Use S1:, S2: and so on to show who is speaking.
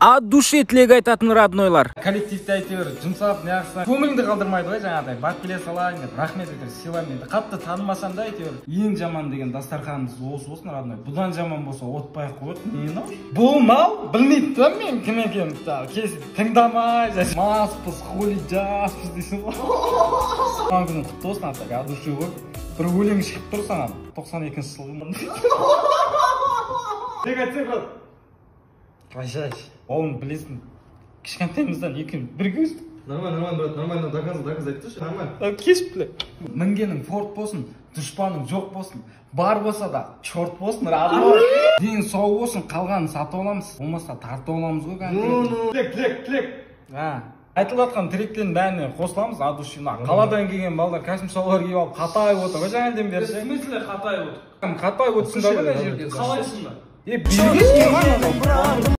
S1: От души тілек айтатын роднойлар.
S2: Коллективте әйтеуір жұмсап неғысына көңіліңді қалдырмайды ғой, жаңағыдай бат келе салайын деп рахмет етер сыйлаймын енді. Қатты танымасам да әйтеуір ең жаман деген дастарханымыз осы болсын родной. Бұдан жаман болса отпай ақ қойды. Не мынау? Бұл мал білмейді да мен кім екенімді. Кесі тыңдамай маспыз хули жаспыз дейсің ғой. Туған күнің құтты болсын ата, от души ғой. Бір өлең шығып тұр саған 92-ші жылғы. Тек айтсай брат. Қайшаш, оғын білесің, кішкентайымыздан екеуін бірге өстік.
S3: Нормально, брат, нормально, доказ айтты, нормально.
S2: Кеш біле. Мінгенің форт болсын, дұшпаның жоқ болсын, бар болса да чорт болсын, радой. Дейін сау болсын, қалғанын сатып аламыз, болмаса тартып аламыз ғой кәнекей. Тілек. Айтылып атқан тілектердің бәріне қосыламыз, от души. Қаладан келген балдар кәсім шалбар киіп алып қатайып отыр ғой жаңадан бері.
S4: В смысле қатайып отыр?
S2: Қатайып отырсың да ғой жерде.
S4: Қалайсың да?
S2: Берген